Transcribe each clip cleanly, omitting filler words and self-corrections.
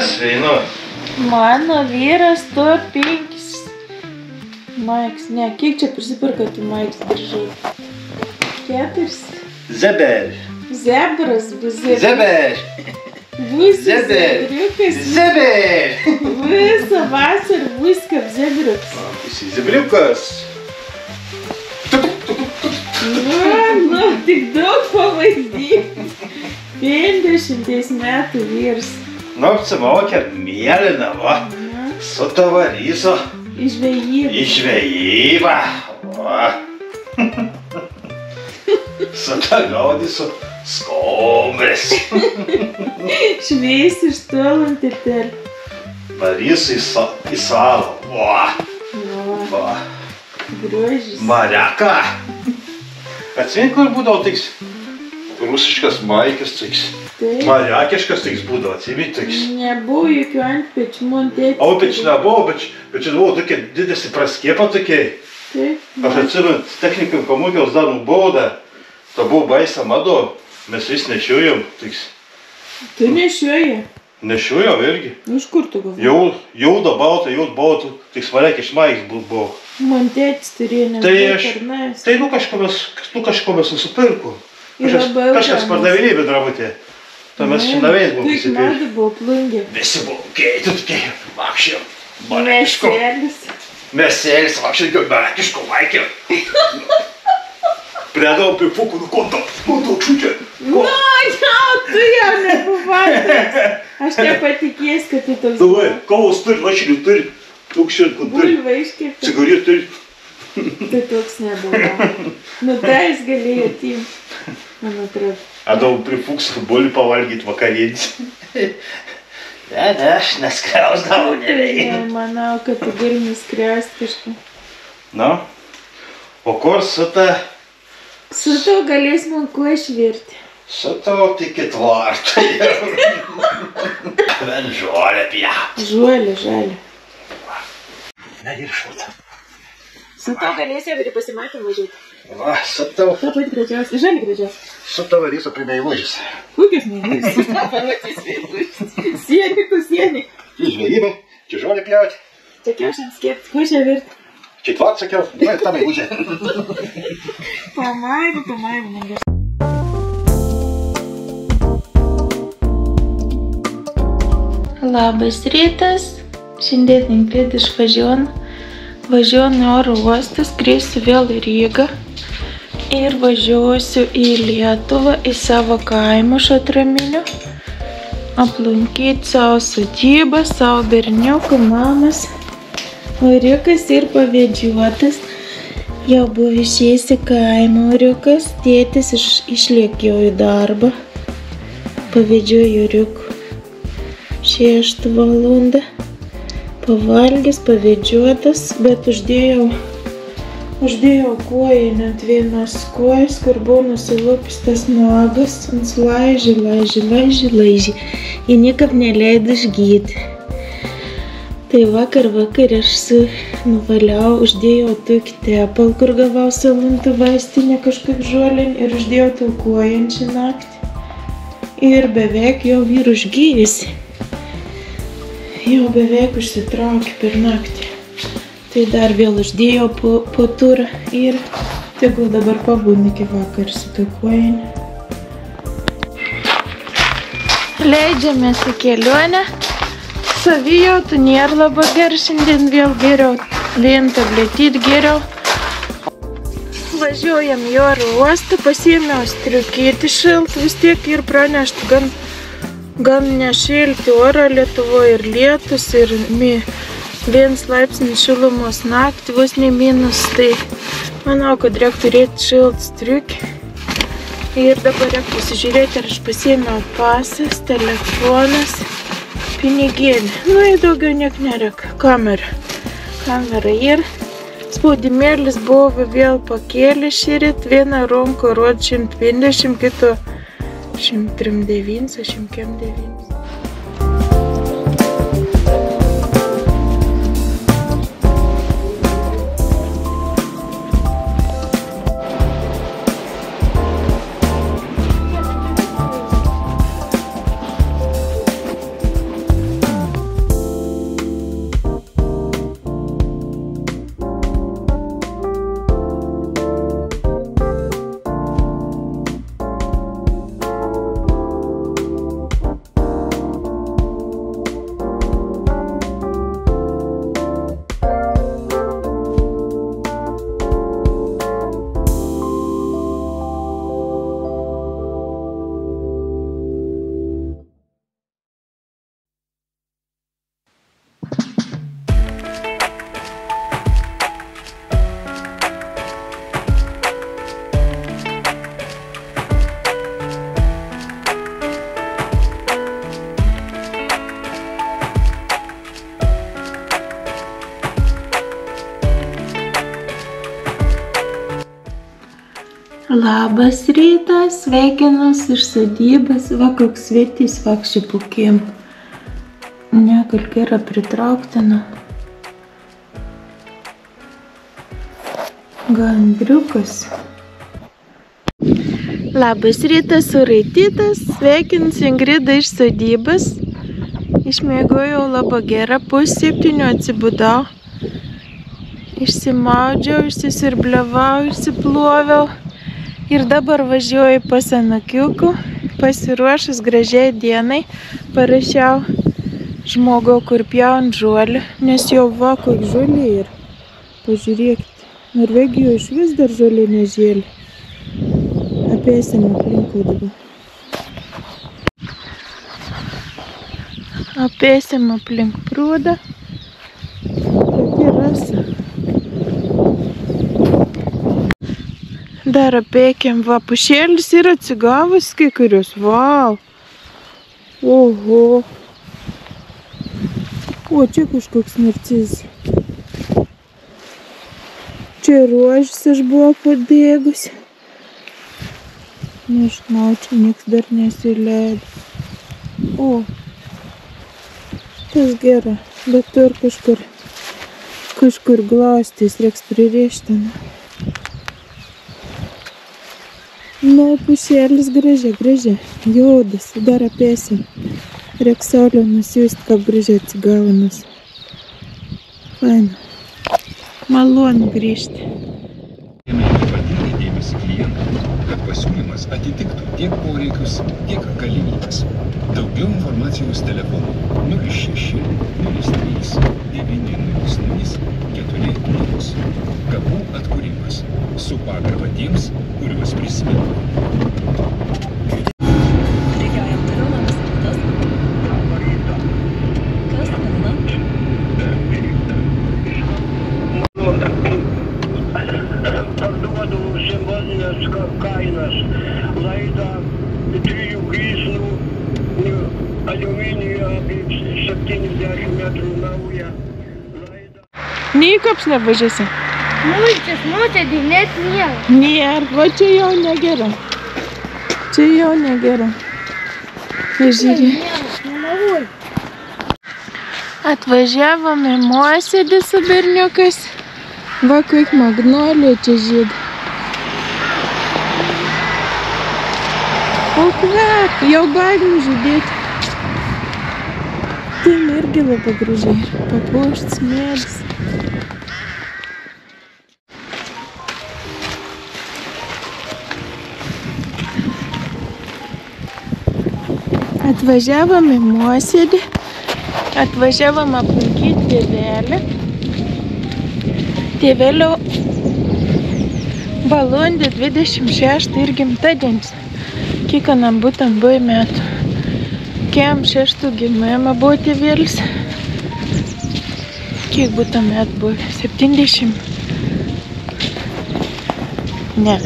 Sveinu. Mano vyras to 5 Maiks. Ne, kiek čia prisipirka tų Maiks diržai? 4. Zeber. Zebras bus. Zeber. Bus zebriukas. Zeber. Visą vasarą bus kaip zebriukas. Visi zebriukas. Nu, tik daug pavaizdį. 50 metų vyras. Nu, apsimokę mėlyną, va. Su tavarysu. Į žvejybą. Į žvejybą. Va. Su ta gaudysiu skumbrės. Šveisi iš tolantį tel. Varysiu į salą. Va. Va. Grožis. Mariaka. Atsimink, kur būdavo tiks rusiškas maikis, tiks. Mariakiškas tiks būdavo, atsimink, tiks. Nebuvo jokių antpečių, man tėtis. Antpečių nebuvo, bet čia buvo tokie didesi praskiepa tokiai. Taip. Aš atsimint, technikum komūkiaus dar buvo dar. Ta buvo baisa mado, mes vis nešiojom, tiks. Tu nešioji? Nešiojom irgi. Iš kur tu galvoji? Jauda balta, tiks mariakiš maiks buvo. Man tėtis turėjo nebuvo. Tai kažko mes nusipirko. Kažkas pardavinė bendravutė. Tai mes šiandien buvom prisipirkę. Kaip mada buvo plungė. Visi buvo tokie, vakščiam. Meselis. Meselis, vakščiam, kaip barakiško vaikė. Priedavau prie fukų, konto kšūčia. Tu jau nepavartas. Aš nepatikės, kad tu toks. Davai, kavos turi, lašinių turi. Tūkščių turi. Bulvą iškėpė. Cigaretę turi. Tai toks nebuvo. Nu tai jis galėjo tim. Man atrodo. Adau prie fuks bulį pavalgyt vakarėdis. Ne, aš neskriausdavau, nereikia. Manau, kad tu gali nuskriaust kažką. Nu, o kur su ta? Su to galės man kuo išvirti. Su to tik ketvartą. Ben žolė pjaut. Žolė. Nedir šūtą. Su to galėsi ir pasimatym važiuoti. Va, su tavo. Ta pati gražiausia. Žalį gražiausia. Su tavo ryso prie meilužės. Kokios meilužės? Pamatys meilužės. Sienį tu sienį. Čia žvejybė, čia žolė pjauti. Čia kiaušiams kepti, kuo čia virti? Čia tvart sakiau, nu ir ta meilužė. Pamaigu, man. Labas rytas. Šiandien Ingrida važiuoju į oro uostą, skrisiu vėl į Rygą ir važiuosiu į Lietuvą, į savo kaimą Šatraminių, aplankyti savo sodybą, savo berniukų, mamas. Oriukas ir pavedžiotas, jau buvo išėjęs į kaimą Oriukas, tėtis išlėkėjo į darbą, pavedžioju Oriukų 6 valandą. Pavalgęs, pavedžiotas, bet uždėjau koją ant vienos kojas, kur buvo nusilupęs tas nuogas, ant laižį. Jie niekaip neleido išgyti. Tai vakar aš nuvaliau, uždėjau tokį tepalą, kur gavau salantų vaistinę kažkaip žolėn ir uždėjau tą koją šią naktį. Ir beveik jau vyru užgyjusi. Jau beveik užsitraukė per naktį. Tai dar vėl uždėjau po turą ir tegul dabar pabūna iki vakar su to kojanė. Leidžiamės į kelionę. Savijautų nėra labai gerai, šiandien vėl geriau. Vien tabletyt geriau. Važiuojam į oro uostą, pasiėmiau striukytį šiltą, vis tiek ir pranešti gan nešilti orą Lietuvoje ir lietus ir 1 laipsnis šilumos naktį, vos ne minus, tai manau, kad reikia turėti šiltą striukį. Ir dabar reikia pasižiūrėti, ar aš pasiėmiau pasas, telefonas, pinigėlį. Nu, ir daugiau niek nereikia. Kamera ir spaudimėlis buvo vėl pakėlė šįryt, vieną ranką rodė 150, kito 139, 109. Labas rytas, sveikinus iš sodybos, va koks svetys vakščipukim. Nekalk yra pritrauktina. Gandriukas. Labas rytas, suraitytas, sveikinus Ingrida iš sodybos. Išmiegojau labai gerą, 6:30 atsibudau. Išsimaudžiau, išsisirbliavau, išsiploviau. Ir dabar važiuoju pas anakiukų, pasiruošus gražiai dienai, parašiau žmogau, kur pjaun žolį, nes jau va, koks žolė ir. Pažiūrėkite, Norvegijoje iš vis dar žolė nežėlė. Apėsim aplinkui dabar. Apėsim aplink prūdą. Tokia rasa. Dar apėkėm, va, pušėlis yra atsigavus kai kurios, vau. Oho. O, čia kažkoks narcizas. Čia rožis aš buvau padėgusi. Nežinau, čia nieks dar nesileido. O, tas gera, bet tur kažkur glastys, reiks pririšti. Nu, pušėlis gražia, juodas, dar apėsim. Reiks saulę nusiųst, kaip gražiai atsigaunas. Faina. Malonu grįžti. Ypatingai dėmesį klientų, kad pasiūlymas atitiktų tiek poreikius, tiek galimybes. Daugiau informacijos telefonu 06 03 900 400. Kapų atkūrimas. Su pagarba tiems, kuriuos prisimenu. Parduodu simbolinės kainas. Laidą 3 gryslų aliuminijų apie 70 metrų naują. Nei kops nevažiasi? Multis, net nėra. Nėra, va čia jau negera. Čia jau negera. Pažiūrėk. Atvažiavom į Mosėdį su berniukas. Va, kaip magnolija čia žydi. O kvep, jau galim žydėti. Tai irgi labai gražiai. Papuoštas medis. Atvažiavom į Mosėdį. Atvažiavom aplankyti tėvelį. Tėvelio balandžio 26 ir gimtadienis. Kiekvienam būtam buvo metų. Kiem 6 gimėjimą buvo tėvelis. Kiek būtam metų buvo? 70. Ne.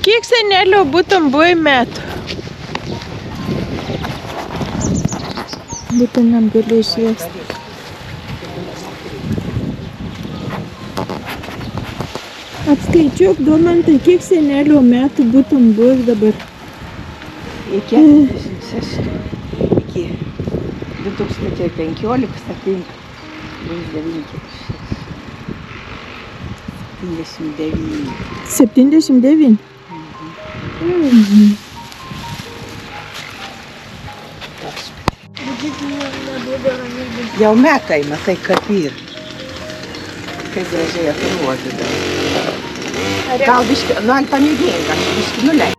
Kiek senelio būtam buvo metų? Būtinam galiu išvesti. Atskaičiuok, Domantai, kiek senelio metų būtum buvęs dabar? Iki 46, iki 2015, 79. 79? Jau metai, matai, kaip ir. Kaip gražiai atrodydavo. Gal biški, nu ant pamėgėjai, gal biški nuleid.